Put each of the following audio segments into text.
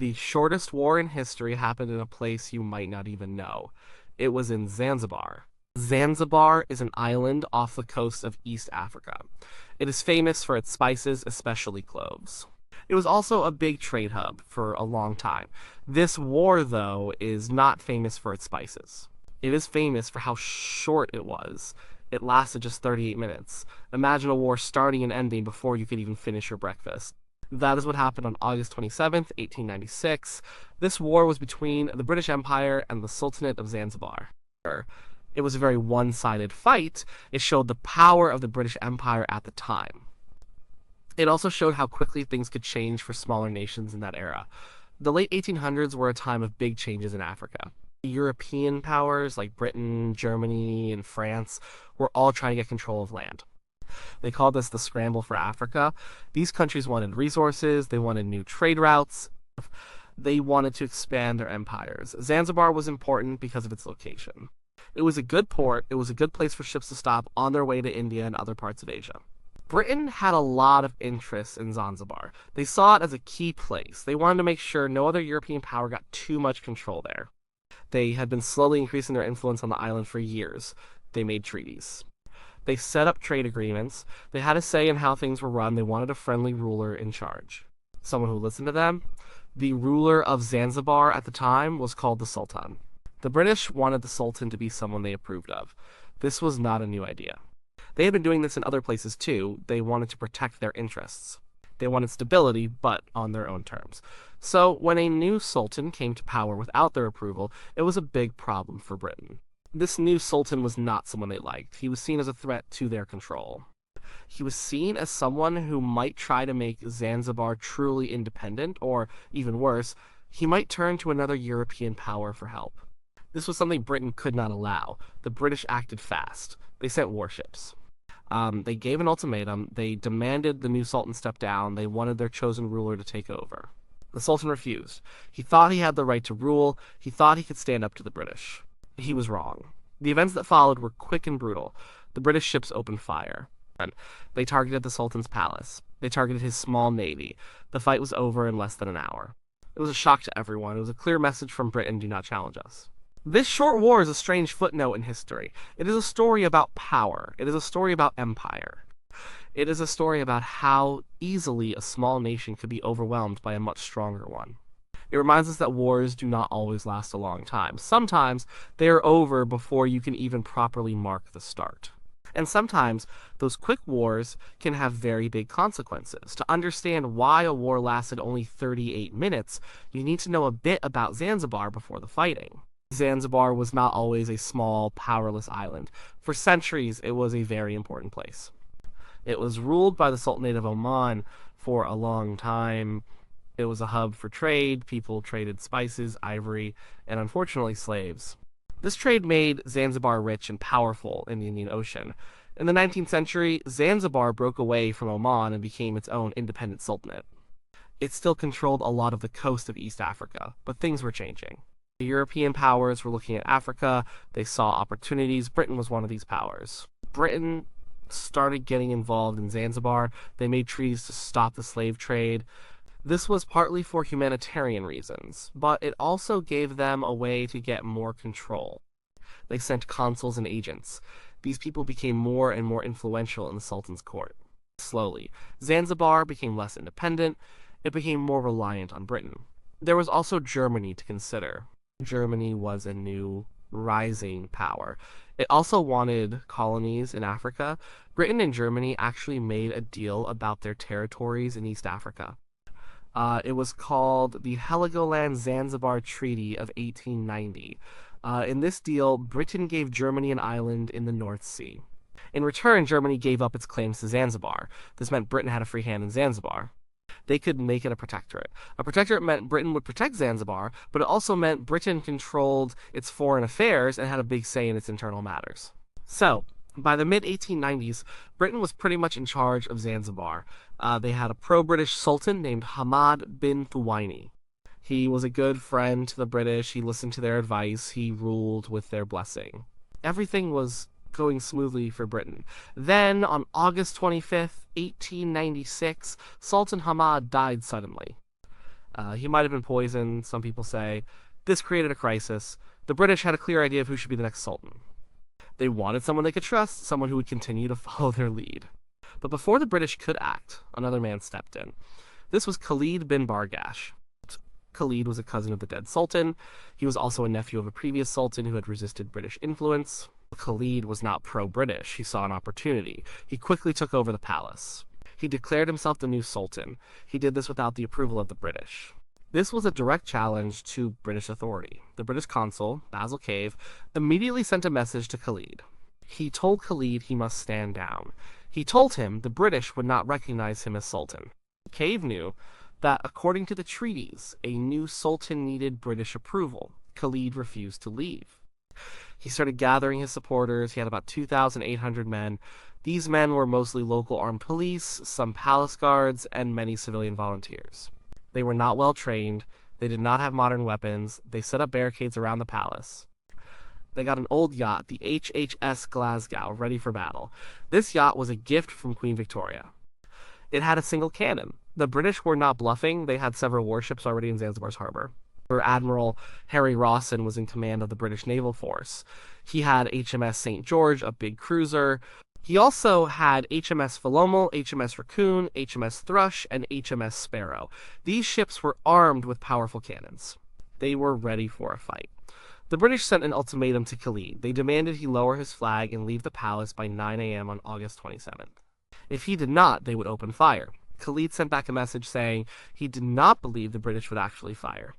The shortest war in history happened in a place you might not even know. It was in Zanzibar. Zanzibar is an island off the coast of East Africa. It is famous for its spices, especially cloves. It was also a big trade hub for a long time. This war, though, is not famous for its spices. It is famous for how short it was. It lasted just 38 minutes. Imagine a war starting and ending before you could even finish your breakfast. That is what happened on August 27th, 1896. This war was between the British Empire and the Sultanate of Zanzibar. It was a very one-sided fight. It showed the power of the British Empire at the time. It also showed how quickly things could change for smaller nations in that era. The late 1800s were a time of big changes in Africa. European powers like Britain, Germany, and France were all trying to get control of land. They called this the scramble for Africa. These countries wanted resources, they wanted new trade routes, they wanted to expand their empires. Zanzibar was important because of its location. It was a good port, it was a good place for ships to stop on their way to India and other parts of Asia. Britain had a lot of interest in Zanzibar. They saw it as a key place. They wanted to make sure no other European power got too much control there. They had been slowly increasing their influence on the island for years. They made treaties. They set up trade agreements. They had a say in how things were run. They wanted a friendly ruler in charge. Someone who listened to them. The ruler of Zanzibar at the time was called the Sultan. The British wanted the Sultan to be someone they approved of. This was not a new idea. They had been doing this in other places too. They wanted to protect their interests. They wanted stability, but on their own terms. So when a new sultan came to power without their approval, it was a big problem for Britain. This new sultan was not someone they liked. He was seen as a threat to their control. He was seen as someone who might try to make Zanzibar truly independent, or, even worse, he might turn to another European power for help. This was something Britain could not allow. The British acted fast. They sent warships. They gave an ultimatum. They demanded the new sultan step down. They wanted their chosen ruler to take over. The sultan refused. He thought he had the right to rule. He thought he could stand up to the British. He was wrong. The events that followed were quick and brutal. The British ships opened fire. They targeted the Sultan's palace. They targeted his small navy. The fight was over in less than an hour. It was a shock to everyone. It was a clear message from Britain: do not challenge us. This short war is a strange footnote in history. It is a story about power. It is a story about empire. It is a story about how easily a small nation could be overwhelmed by a much stronger one. It reminds us that wars do not always last a long time. Sometimes they are over before you can even properly mark the start. And sometimes those quick wars can have very big consequences. To understand why a war lasted only 38 minutes, you need to know a bit about Zanzibar before the fighting. Zanzibar was not always a small, powerless island. For centuries, it was a very important place. It was ruled by the Sultanate of Oman for a long time. It was a hub for trade. People traded spices, ivory, and unfortunately slaves. This trade made Zanzibar rich and powerful in the Indian Ocean. In the 19th century, Zanzibar broke away from Oman and became its own independent sultanate. It still controlled a lot of the coast of East Africa, but things were changing. The European powers were looking at Africa. They saw opportunities. Britain was one of these powers. Britain started getting involved in Zanzibar. They made treaties to stop the slave trade. This was partly for humanitarian reasons, but it also gave them a way to get more control. They sent consuls and agents. These people became more and more influential in the Sultan's court. Slowly, Zanzibar became less independent. It became more reliant on Britain. There was also Germany to consider. Germany was a new rising power. It also wanted colonies in Africa. Britain and Germany actually made a deal about their territories in East Africa. It was called the Heligoland-Zanzibar Treaty of 1890. In this deal, Britain gave Germany an island in the North Sea. In return, Germany gave up its claims to Zanzibar. This meant Britain had a free hand in Zanzibar. They could make it a protectorate. A protectorate meant Britain would protect Zanzibar, but it also meant Britain controlled its foreign affairs and had a big say in its internal matters. So, by the mid-1890s, Britain was pretty much in charge of Zanzibar. They had a pro-British sultan named Hamad bin Thuwaini. He was a good friend to the British. He listened to their advice. He ruled with their blessing. Everything was going smoothly for Britain. Then, on August 25th, 1896, Sultan Hamad died suddenly. He might have been poisoned, some people say. This created a crisis. The British had a clear idea of who should be the next sultan. They wanted someone they could trust, someone who would continue to follow their lead. But before the British could act, another man stepped in. This was Khalid bin Bargash. Khalid was a cousin of the dead sultan. He was also a nephew of a previous sultan who had resisted British influence. Khalid was not pro-British. He saw an opportunity. He quickly took over the palace. He declared himself the new sultan. He did this without the approval of the British. This was a direct challenge to British authority. The British consul, Basil Cave, immediately sent a message to Khalid. He told Khalid he must stand down. He told him the British would not recognize him as sultan. Cave knew that, according to the treaties, a new sultan needed British approval. Khalid refused to leave. He started gathering his supporters. He had about 2,800 men. These men were mostly local armed police, some palace guards, and many civilian volunteers. They were not well trained. They did not have modern weapons. They set up barricades around the palace. They got an old yacht, the HHS Glasgow, ready for battle. This yacht was a gift from Queen Victoria. It had a single cannon. The British were not bluffing. They had several warships already in Zanzibar's harbor. Admiral Harry Rawson was in command of the British naval force. He had HMS St. George, a big cruiser. He also had HMS Philomel, HMS Raccoon, HMS Thrush, and HMS Sparrow. These ships were armed with powerful cannons. They were ready for a fight. The British sent an ultimatum to Khalid. They demanded he lower his flag and leave the palace by 9 a.m. on August 27th. If he did not, they would open fire. Khalid sent back a message saying he did not believe the British would actually fire.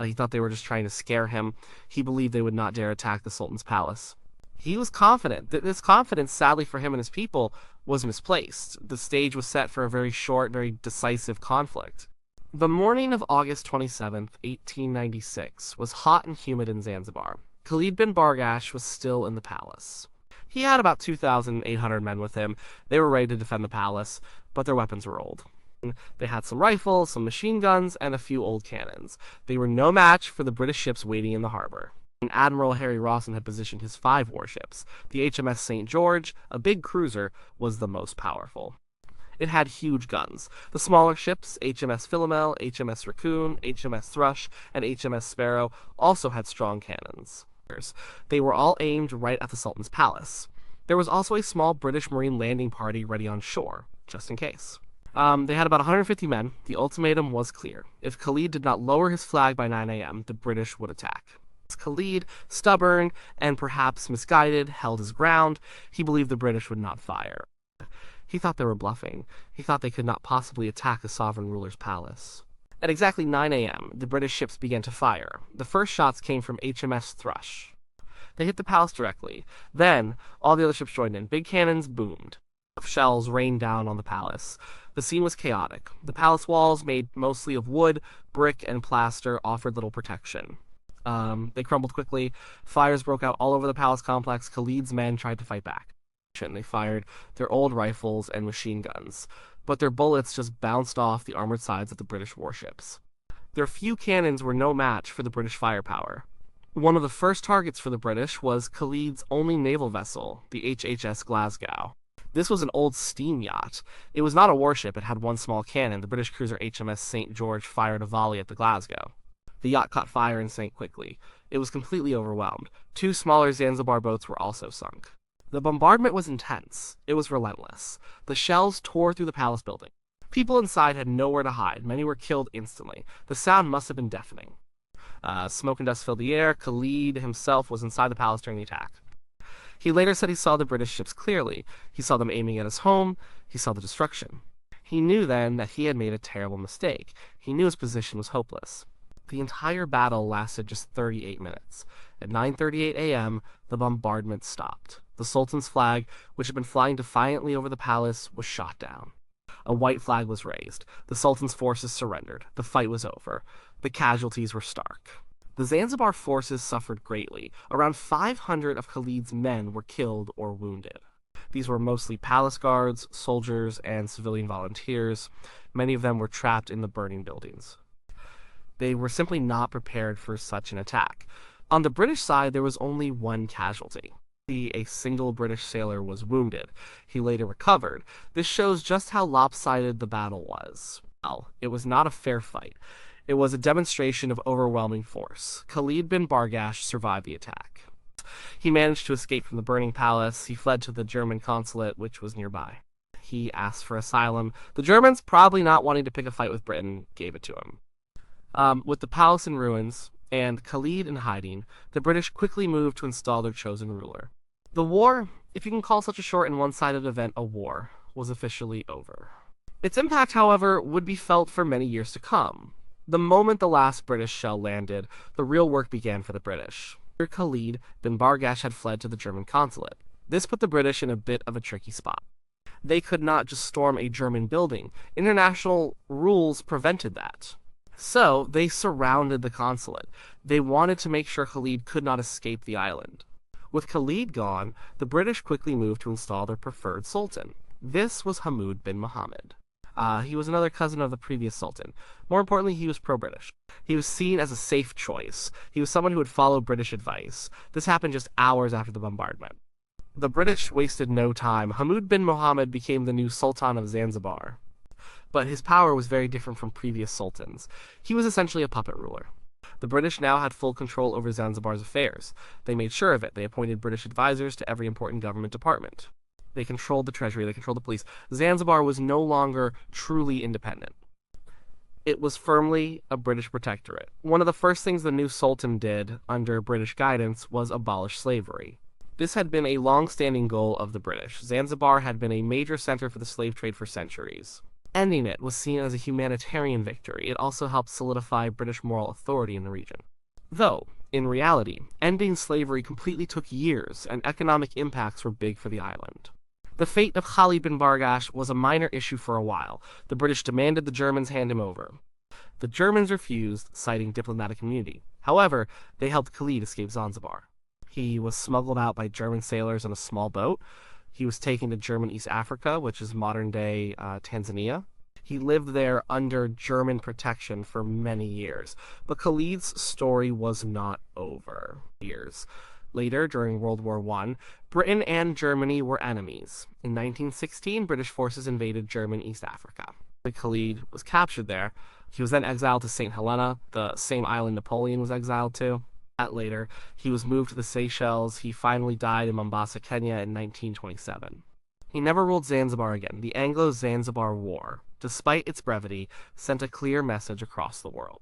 He thought they were just trying to scare him. He believed they would not dare attack the Sultan's palace. He was confident. This confidence, sadly for him and his people, was misplaced. The stage was set for a very short, very decisive conflict. The morning of August 27th, 1896, was hot and humid in Zanzibar. Khalid bin Bargash was still in the palace. He had about 2,800 men with him. They were ready to defend the palace, but their weapons were old. They had some rifles, some machine guns, and a few old cannons. They were no match for the British ships waiting in the harbor. Admiral Harry Rawson had positioned his 5 warships. The HMS St. George, a big cruiser, was the most powerful. It had huge guns. The smaller ships, HMS Philomel, HMS Raccoon, HMS Thrush, and HMS Sparrow, also had strong cannons. They were all aimed right at the Sultan's palace. There was also a small British Marine landing party ready on shore, just in case. They had about 150 men. The ultimatum was clear. If Khalid did not lower his flag by 9 a.m., the British would attack. Khalid, stubborn and perhaps misguided, held his ground. He believed the British would not fire. He thought they were bluffing. He thought they could not possibly attack the sovereign ruler's palace. At exactly 9 a.m., the British ships began to fire. The first shots came from HMS Thrush. They hit the palace directly. Then, all the other ships joined in. Big cannons boomed. Shells rained down on the palace. The scene was chaotic. The palace walls, made mostly of wood, brick, and plaster, offered little protection. They crumbled quickly. Fires broke out all over the palace complex. Khalid's men tried to fight back. They fired their old rifles and machine guns, but their bullets just bounced off the armored sides of the British warships. Their few cannons were no match for the British firepower. One of the first targets for the British was Khalid's only naval vessel, the HHS Glasgow. This was an old steam yacht. It was not a warship. It had one small cannon. The British cruiser HMS St. George fired a volley at the Glasgow. The yacht caught fire and sank quickly. It was completely overwhelmed. 2 smaller Zanzibar boats were also sunk. The bombardment was intense. It was relentless. The shells tore through the palace building. People inside had nowhere to hide. Many were killed instantly. The sound must have been deafening. Smoke and dust filled the air. Khalid himself was inside the palace during the attack. He later said he saw the British ships clearly. He saw them aiming at his home. He saw the destruction. He knew then that he had made a terrible mistake. He knew his position was hopeless. The entire battle lasted just 38 minutes. At 9:38 a.m., the bombardment stopped. The Sultan's flag, which had been flying defiantly over the palace, was shot down. A white flag was raised. The Sultan's forces surrendered. The fight was over. The casualties were stark. The Zanzibar forces suffered greatly. Around 500 of Khalid's men were killed or wounded. These were mostly palace guards, soldiers, and civilian volunteers. Many of them were trapped in the burning buildings. They were simply not prepared for such an attack. On the British side, there was only one casualty. A single British sailor was wounded. He later recovered. This shows just how lopsided the battle was. Well, it was not a fair fight. It was a demonstration of overwhelming force. Khalid bin Bargash survived the attack. He managed to escape from the burning palace. He fled to the German consulate, which was nearby. He asked for asylum. The Germans, probably not wanting to pick a fight with Britain, gave it to him. With the palace in ruins and Khalid in hiding, the British quickly moved to install their chosen ruler. The war, if you can call such a short and one-sided event a war, was officially over. Its impact, however, would be felt for many years to come. The moment the last British shell landed, the real work began for the British. Khalid bin Bargash had fled to the German consulate. This put the British in a bit of a tricky spot. They could not just storm a German building. International rules prevented that. So, they surrounded the consulate. They wanted to make sure Khalid could not escape the island. With Khalid gone, the British quickly moved to install their preferred sultan. This was Hamoud bin Muhammad. He was another cousin of the previous sultan. More importantly, he was pro-British. He was seen as a safe choice. He was someone who would follow British advice. This happened just hours after the bombardment. The British wasted no time. Hamoud bin Muhammad became the new Sultan of Zanzibar. But his power was very different from previous sultans. He was essentially a puppet ruler. The British now had full control over Zanzibar's affairs. They made sure of it. They appointed British advisors to every important government department. They controlled the treasury, they controlled the police. Zanzibar was no longer truly independent. It was firmly a British protectorate. One of the first things the new sultan did under British guidance was abolish slavery. This had been a long-standing goal of the British. Zanzibar had been a major center for the slave trade for centuries. Ending it was seen as a humanitarian victory. It also helped solidify British moral authority in the region. Though, in reality, ending slavery completely took years, and economic impacts were big for the island. The fate of Khalid bin Bargash was a minor issue for a while. The British demanded the Germans hand him over. The Germans refused, citing diplomatic immunity. However, they helped Khalid escape Zanzibar. He was smuggled out by German sailors on a small boat. He was taken to German East Africa, which is modern-day Tanzania. He lived there under German protection for many years. But Khalid's story was not over. Later, during World War I, Britain and Germany were enemies. In 1916, British forces invaded German East Africa. Khalid was captured there. He was then exiled to St. Helena, the same island Napoleon was exiled to. Later, he was moved to the Seychelles. He finally died in Mombasa, Kenya in 1927. He never ruled Zanzibar again. The Anglo-Zanzibar War, despite its brevity, sent a clear message across the world.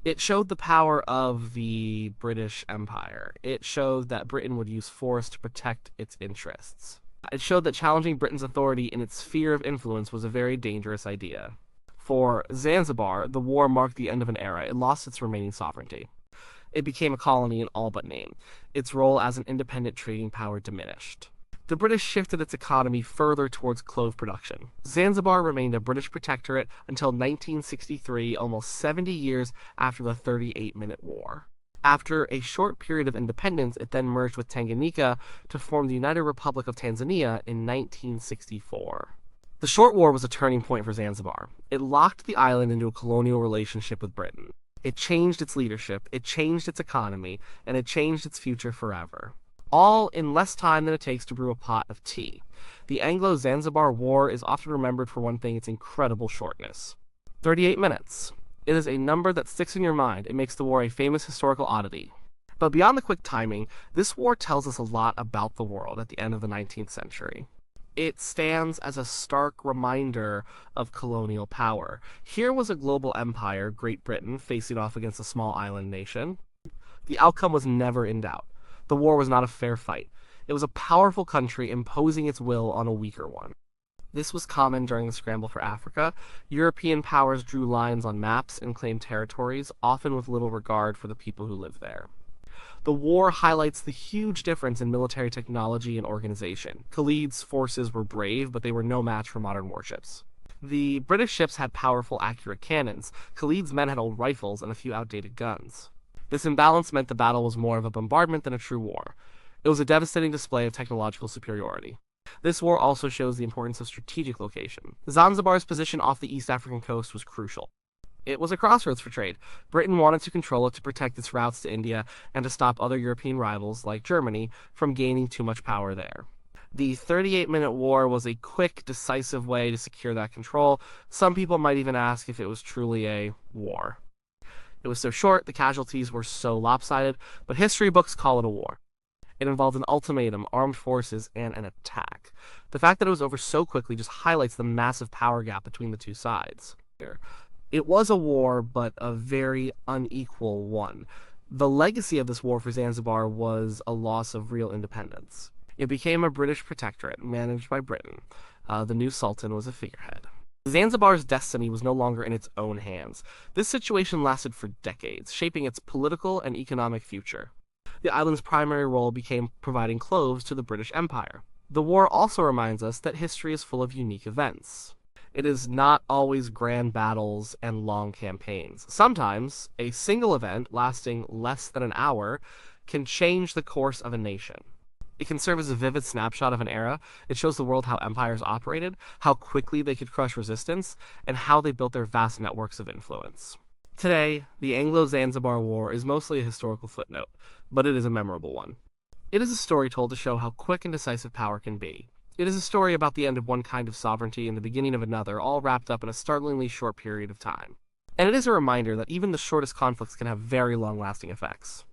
It showed the power of the British Empire. It showed that Britain would use force to protect its interests. It showed that challenging Britain's authority in its sphere of influence was a very dangerous idea. For Zanzibar, the war marked the end of an era. It lost its remaining sovereignty. It became a colony in all but name. Its role as an independent trading power diminished. The British shifted its economy further towards clove production. Zanzibar remained a British protectorate until 1963, almost 70 years after the 38-minute war. After a short period of independence, it then merged with Tanganyika to form the United Republic of Tanzania in 1964. The short war was a turning point for Zanzibar. It locked the island into a colonial relationship with Britain. It changed its leadership, it changed its economy, and it changed its future forever. All in less time than it takes to brew a pot of tea. The Anglo-Zanzibar War is often remembered for one thing, its incredible shortness. 38 minutes. It is a number that sticks in your mind. It makes the war a famous historical oddity. But beyond the quick timing, this war tells us a lot about the world at the end of the 19th century. It stands as a stark reminder of colonial power. Here was a global empire, Great Britain, facing off against a small island nation. The outcome was never in doubt. The war was not a fair fight. It was a powerful country imposing its will on a weaker one. This was common during the scramble for Africa. European powers drew lines on maps and claimed territories, often with little regard for the people who lived there. The war highlights the huge difference in military technology and organization. Khalid's forces were brave, but they were no match for modern warships. The British ships had powerful, accurate cannons. Khalid's men had old rifles and a few outdated guns. This imbalance meant the battle was more of a bombardment than a true war. It was a devastating display of technological superiority. This war also shows the importance of strategic location. Zanzibar's position off the East African coast was crucial. It was a crossroads for trade. Britain wanted to control it to protect its routes to India and to stop other European rivals, like Germany, from gaining too much power there. The 38-minute war was a quick, decisive way to secure that control. Some people might even ask if it was truly a war. It was so short, the casualties were so lopsided, but history books call it a war. It involved an ultimatum, armed forces, and an attack. The fact that it was over so quickly just highlights the massive power gap between the two sides. It was a war, but a very unequal one. The legacy of this war for Zanzibar was a loss of real independence. It became a British protectorate managed by Britain. The new Sultan was a figurehead. Zanzibar's destiny was no longer in its own hands. This situation lasted for decades, shaping its political and economic future. The island's primary role became providing cloves to the British Empire. The war also reminds us that history is full of unique events. It is not always grand battles and long campaigns. Sometimes, a single event lasting less than an hour can change the course of a nation. It can serve as a vivid snapshot of an era. It shows the world how empires operated, how quickly they could crush resistance, and how they built their vast networks of influence. Today, the Anglo-Zanzibar War is mostly a historical footnote, but it is a memorable one. It is a story told to show how quick and decisive power can be. It is a story about the end of one kind of sovereignty and the beginning of another, all wrapped up in a startlingly short period of time. And it is a reminder that even the shortest conflicts can have very long-lasting effects.